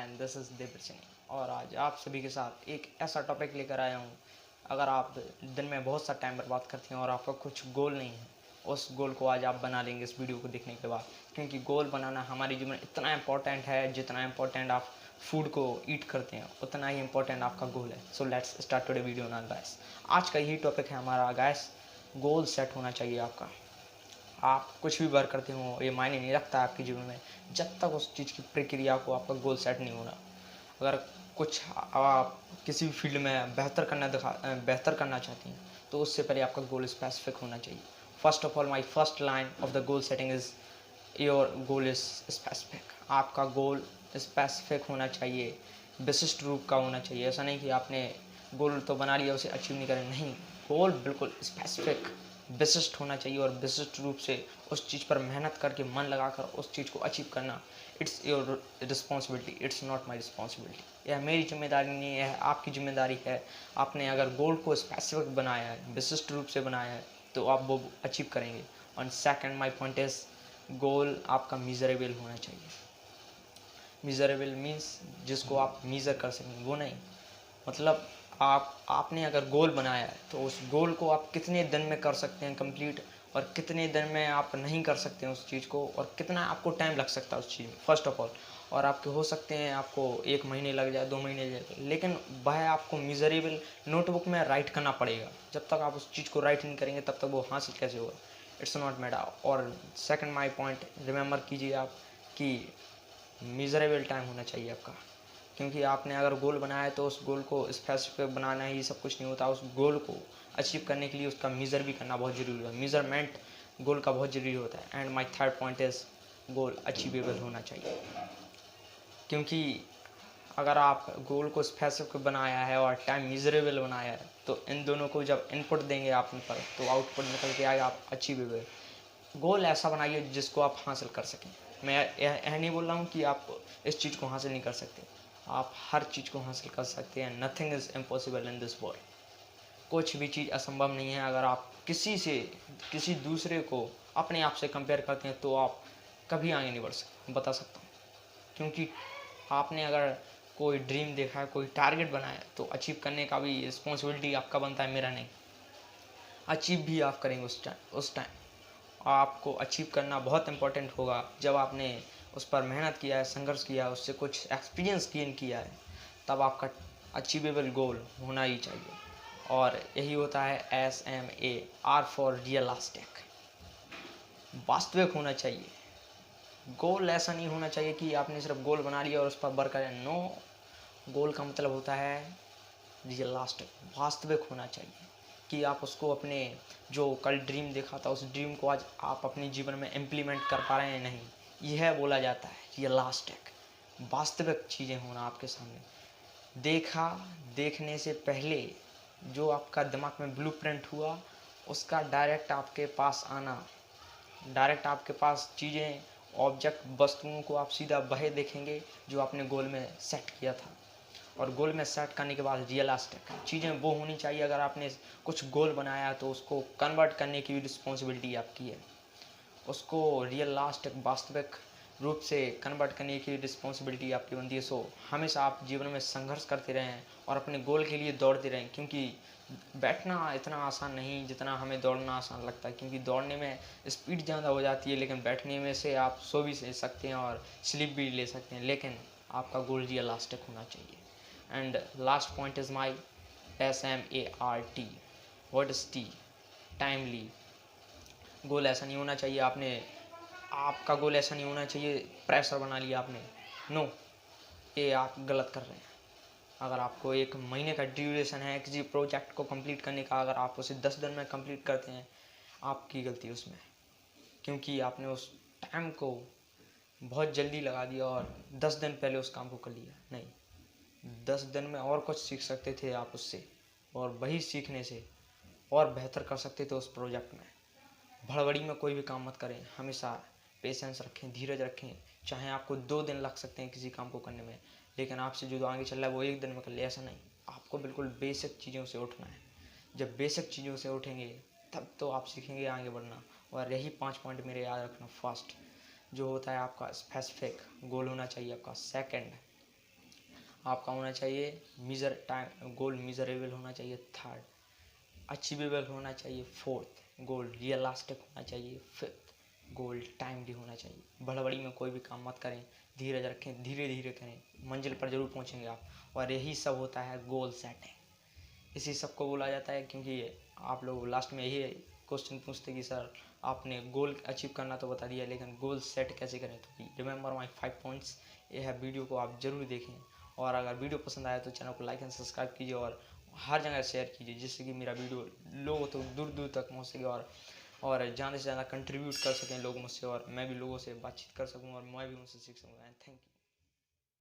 And this is देवर सिंह। और आज आप सभी के साथ एक ऐसा टॉपिक लेकर आया हूँ। अगर आप दिन में बहुत सा टाइम बर्बाद करते हैं और आपका कुछ गोल नहीं है, उस गोल को आज आप बना लेंगे इस वीडियो को देखने के बाद। क्योंकि गोल बनाना हमारे जीवन में इतना इम्पोर्टेंट है, जितना इम्पोर्टेंट आप फूड को ईट करते हैं उतना ही इम्पोर्टेंट आपका गोल है। So let's start today video ना गाइस। आज का यही टॉपिक है हमारा गाइस। गोल सेट होना चाहिए आपका। आप कुछ भी वर्क करते हो ये मायने नहीं रखता आपके जीवन में, जब तक उस चीज़ की प्रक्रिया को आपका गोल सेट नहीं होना। अगर कुछ आप किसी भी फील्ड में बेहतर करना चाहते हैं तो उससे पहले आपका गोल स्पेसिफिक होना चाहिए। First of all my first line of the goal setting is your goal is specific. आपका गोल स्पेसिफिक होना चाहिए, विशिष्ट रूप का होना चाहिए। ऐसा नहीं कि आपने गोल तो बना लिया उसे अचीव नहीं करें, नहीं। गोल बिल्कुल स्पेसिफिक विशिष्ट होना चाहिए और विशिष्ट रूप से उस चीज़ पर मेहनत करके मन लगाकर उस चीज़ को अचीव करना। It's your responsibility, it's not my responsibility. यह मेरी जिम्मेदारी नहीं है, आपकी जिम्मेदारी है। आपने अगर गोल को स्पेसिफिक बनाया है, विशिष्ट रूप से बनाया है, तो आप वो अचीव करेंगे। और सेकंड माई पॉइंट इज गोल आपका मीजरेबल होना चाहिए। मीजरेबल मीन्स जिसको आप मीज़र कर सकें, वो नहीं। मतलब आपने अगर गोल बनाया है तो उस गोल को आप कितने दिन में कर सकते हैं कंप्लीट, और कितने दिन में आप नहीं कर सकते हैं उस चीज़ को, और कितना आपको टाइम लग सकता है उस चीज़ में फर्स्ट ऑफ ऑल। और आपके हो सकते हैं आपको 1 महीने लग जाए, 2 महीने लग जाए, लेकिन वह आपको मिजरेबल नोटबुक में राइट करना पड़ेगा। जब तक आप उस चीज़ को राइट नहीं करेंगे तब तक वो हासिल कैसे होगा। It's not made. और सेकंड माई पॉइंट रिमेंबर कीजिए आप कि मिजरेबल टाइम होना चाहिए आपका। क्योंकि आपने अगर गोल बनाया है तो उस गोल को स्पेसिफिक बनाना ही सब कुछ नहीं होता। उस गोल को अचीव करने के लिए उसका मीज़र भी करना बहुत ज़रूरी है। मीज़रमेंट गोल का बहुत ज़रूरी होता है। And my third point is goal achievable होना चाहिए। क्योंकि अगर आप गोल को स्पेसिफिक बनाया है और टाइम मीज़रेबल बनाया है तो इन दोनों को जब इनपुट देंगे आप इन पर तो आउटपुट निकल के आएगा आप अचीवेबल। गोल ऐसा बनाइए जिसको आप हासिल कर सकें। मैं यह नहीं बोल रहा हूँ कि आप इस चीज़ को हासिल नहीं कर सकते। आप हर चीज़ को हासिल कर सकते हैं। Nothing is impossible in this world. कुछ भी चीज़ असंभव नहीं है। अगर आप किसी दूसरे को अपने आप से कंपेयर करते हैं तो आप कभी आगे नहीं बढ़ सकते, बता सकता हूँ। क्योंकि आपने अगर कोई ड्रीम देखा है, कोई टारगेट बनाया है, तो अचीव करने का भी रिस्पॉन्सिबिलिटी आपका बनता है, मेरा नहीं। अचीव भी आप करेंगे उस टाइम आपको अचीव करना बहुत इम्पोर्टेंट होगा। जब आपने उस पर मेहनत किया है, संघर्ष किया है, उससे कुछ एक्सपीरियंस गेन किया है, तब आपका अचीवेबल गोल होना ही चाहिए। और यही होता है SMAR फॉर रियलिस्टिक। वास्तविक होना चाहिए। गोल ऐसा नहीं होना चाहिए कि आपने सिर्फ गोल बना लिया और उस पर वर्क करें। नो, गोल का मतलब होता है रियलिस्टिक, वास्तविक होना चाहिए। कि आप उसको अपने जो कल ड्रीम देखा था उस ड्रीम को आज आप अपने जीवन में इम्प्लीमेंट कर पा रहे हैं, नहीं। यह बोला जाता है रियलिस्टिक। वास्तविक चीज़ें होना आपके सामने। देखने से पहले जो आपका दिमाग में ब्लूप्रिंट हुआ उसका डायरेक्ट आपके पास आना। डायरेक्ट आपके पास चीज़ें, ऑब्जेक्ट, वस्तुओं को आप सीधा वही देखेंगे जो आपने गोल में सेट किया था। और गोल में सेट करने के बाद रियलिस्टिक चीज़ें वो होनी चाहिए। अगर आपने कुछ गोल बनाया है तो उसको कन्वर्ट करने की भी रिस्पॉन्सिबिलिटी आपकी है। उसको रियलिस्टिक, वास्तविक रूप से कन्वर्ट करने की रिस्पॉन्सिबिलिटी आपकी बनती है। सो हमेशा आप जीवन में संघर्ष करते रहें और अपने गोल के लिए दौड़ते रहें। क्योंकि बैठना इतना आसान नहीं जितना हमें दौड़ना आसान लगता है। क्योंकि दौड़ने में स्पीड ज़्यादा हो जाती है, लेकिन बैठने में से आप सो भी सकते हैं और स्लीप भी ले सकते हैं। लेकिन आपका गोल रियलिस्टिक होना चाहिए। And last point is my SMART। What is T? Timely. Goal ऐसा नहीं होना चाहिए आपका गोल ऐसा नहीं होना चाहिए प्रेशर बना लिया आपने। नो, ये आप गलत कर रहे हैं। अगर आपको 1 महीने का ड्यूरेशन है किसी प्रोजेक्ट को कंप्लीट करने का, अगर आप उसे 10 दिन में कंप्लीट करते हैं, आपकी गलती उसमें। क्योंकि आपने उस टाइम को बहुत जल्दी लगा दिया और 10 दिन पहले उस काम को कर लिया। नहीं, 10 दिन में और कुछ सीख सकते थे आप उससे, और वही सीखने से और बेहतर कर सकते थे उस प्रोजेक्ट में। भड़बड़ी में कोई भी काम मत करें। हमेशा पेशेंस रखें, धीरज रखें। चाहे आपको 2 दिन लग सकते हैं किसी काम को करने में, लेकिन आपसे जो आगे चल रहा है वो 1 दिन में कर ले, ऐसा नहीं। आपको बिल्कुल बेसिक चीज़ों से उठना है। जब बेसिक चीज़ों से उठेंगे तब तो आप सीखेंगे आगे बढ़ना। और यही 5 पॉइंट मेरे याद रखना। फर्स्ट जो होता है आपका स्पेसिफिक गोल होना चाहिए आपका। सेकंड आपका होना चाहिए गोल मिजरेबल होना चाहिए। थर्ड, अचीवेबल होना चाहिए। फोर्थ, गोल रियलिस्टिक होना चाहिए। फिफ्थ, गोल टाइमली होना चाहिए। बड़बड़ी में कोई भी काम मत करें, धीरज रखें, धीरे धीरे करें, मंजिल पर जरूर पहुंचेंगे आप। और यही सब होता है गोल सेटिंग। इसी सब को बोला जाता है, क्योंकि आप लोग लास्ट में यही क्वेश्चन पूछते कि सर आपने गोल अचीव करना तो बता दिया, लेकिन गोल सेट कैसे करें। तो रिमेंबर माई 5 पॉइंट्स। ये है, वीडियो को आप ज़रूर देखें। और अगर वीडियो पसंद आए तो चैनल को लाइक एंड सब्सक्राइब कीजिए और हर जगह शेयर कीजिए, जिससे कि मेरा वीडियो लोगों तो दूर दूर तक पहुँच सके और ज़्यादा से ज़्यादा कंट्रीब्यूट कर सकें लोग मुझसे, और मैं भी लोगों से बातचीत कर सकूँ और मैं भी उनसे सीख सकूँ। And thank you.